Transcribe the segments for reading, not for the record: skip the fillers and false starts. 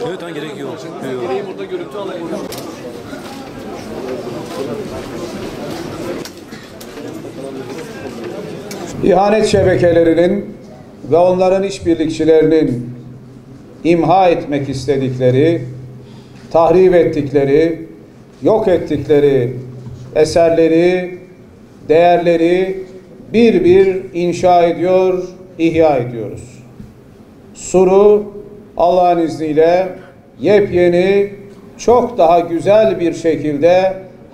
Evet, hangi gerek yok. Burada görüntü alayım. İhanet şebekelerinin ve onların işbirlikçilerinin imha etmek istedikleri, tahrip ettikleri, yok ettikleri eserleri, değerleri bir bir inşa ediyor, ihya ediyoruz. Sur'u Allah'ın izniyle yepyeni, çok daha güzel bir şekilde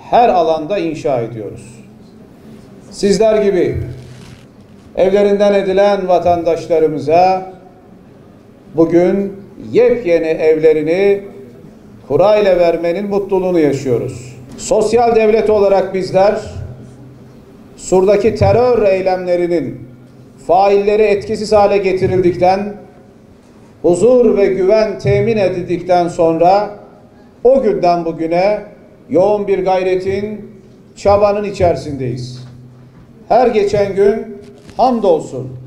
her alanda inşa ediyoruz. Sizler gibi evlerinden edilen vatandaşlarımıza bugün yepyeni evlerini kura ile vermenin mutluluğunu yaşıyoruz. Sosyal devlet olarak bizler Sur'daki terör eylemlerinin failleri etkisiz hale getirildikten, huzur ve güven temin edildikten sonra o günden bugüne yoğun bir gayretin, çabanın içerisindeyiz. Her geçen gün hamdolsun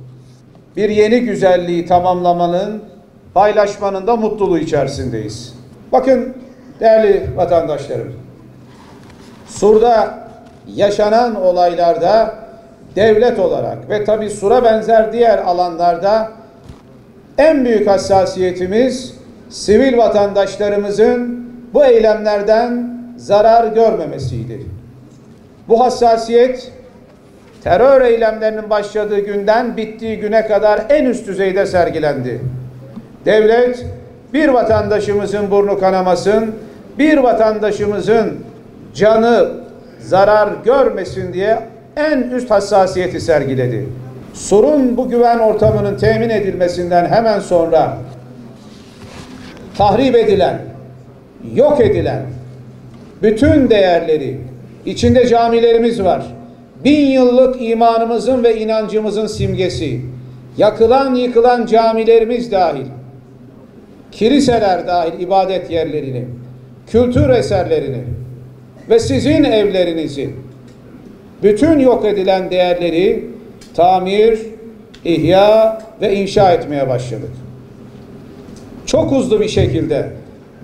bir yeni güzelliği tamamlamanın, paylaşmanın da mutluluğu içerisindeyiz. Bakın değerli vatandaşlarım, Sur'da yaşanan olaylarda devlet olarak ve tabii Sur'a benzer diğer alanlarda en büyük hassasiyetimiz sivil vatandaşlarımızın bu eylemlerden zarar görmemesiydi. Bu hassasiyet terör eylemlerinin başladığı günden bittiği güne kadar en üst düzeyde sergilendi. Devlet bir vatandaşımızın burnu kanamasın, bir vatandaşımızın canı zarar görmesin diye en üst hassasiyeti sergiledi. Sur'un bu güven ortamının temin edilmesinden hemen sonra tahrip edilen, yok edilen bütün değerleri, içinde camilerimiz var, 1000 yıllık imanımızın ve inancımızın simgesi, yakılan yıkılan camilerimiz dahil, kiliseler dahil ibadet yerlerini, kültür eserlerini ve sizin evlerinizi, bütün yok edilen değerleri tamir, ihya ve inşa etmeye başladık. Çok hızlı bir şekilde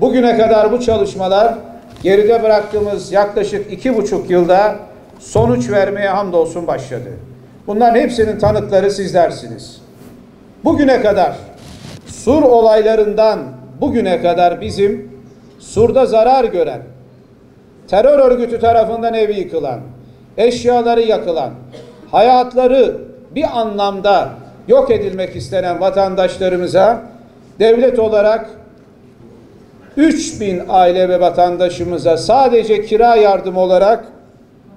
bugüne kadar bu çalışmalar geride bıraktığımız yaklaşık 2,5 yılda sonuç vermeye hamdolsun başladı. Bunların hepsinin tanıkları sizlersiniz. Bugüne kadar Sur olaylarından bugüne kadar bizim Sur'da zarar gören, terör örgütü tarafından evi yıkılan, eşyaları yakılan, hayatları bir anlamda yok edilmek istenen vatandaşlarımıza devlet olarak 3000 aile ve vatandaşımıza sadece kira yardımı olarak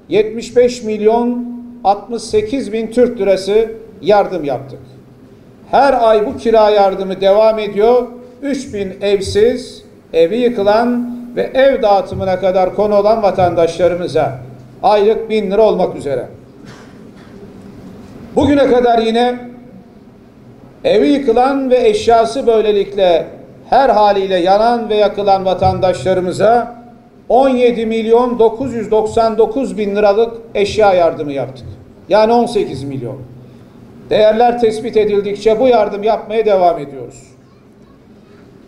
75 milyon 68 bin Türk lirası yardım yaptık. Her ay bu kira yardımı devam ediyor. 3000 evsiz, evi yıkılan ve ev dağıtımına kadar konu olan vatandaşlarımıza aylık 1000 lira olmak üzere. Bugüne kadar yine evi yıkılan ve eşyası böylelikle her haliyle yanan ve yakılan vatandaşlarımıza 17 milyon 999 bin liralık eşya yardımı yaptık. Yani 18 milyon. Değerler tespit edildikçe bu yardım yapmaya devam ediyoruz.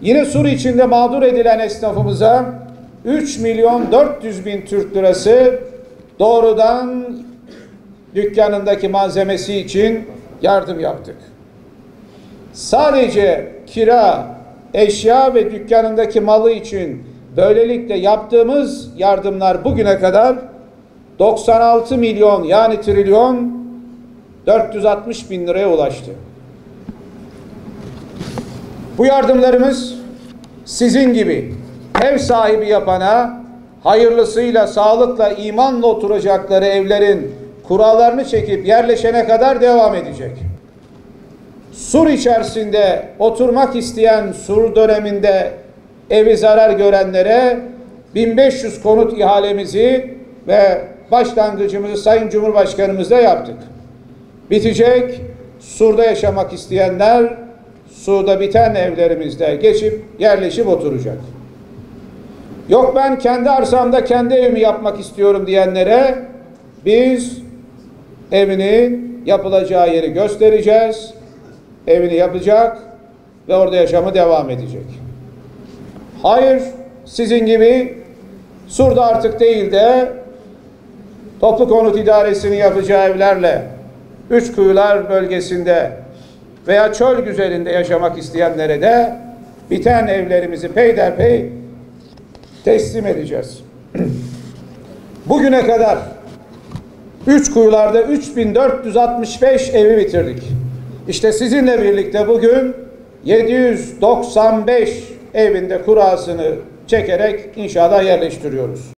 Yine Sur içinde mağdur edilen esnafımıza 3 milyon 400 bin Türk lirası doğrudan dükkanındaki malzemesi için yardım yaptık. Sadece kira, eşya ve dükkanındaki malı için böylelikle yaptığımız yardımlar bugüne kadar 96 milyon yani trilyon 460 bin liraya ulaştı. Bu yardımlarımız sizin gibi ev sahibi yapana, hayırlısıyla, sağlıkla, imanla oturacakları evlerin kurallarını çekip yerleşene kadar devam edecek. Sur içerisinde oturmak isteyen, Sur döneminde evi zarar görenlere 1500 konut ihalemizi ve başlangıcımızı Sayın Cumhurbaşkanımızla yaptık. Bitecek, Sur'da yaşamak isteyenler Sur'da biten evlerimizde geçip yerleşip oturacak. Yok ben kendi arsamda kendi evimi yapmak istiyorum diyenlere biz evini, yapılacağı yeri göstereceğiz. Evini yapacak ve orada yaşamı devam edecek. Hayır, sizin gibi Sur'da artık değil de toplu konut idaresini yapacağı evlerle Üçkuyular bölgesinde veya çöl güzelinde yaşamak isteyenlere de biten evlerimizi peyderpey teslim edeceğiz. Bugüne kadar Üçkuyular'da 3465 evi bitirdik. İşte sizinle birlikte bugün 795 evinde kurasını çekerek inşaata yerleştiriyoruz.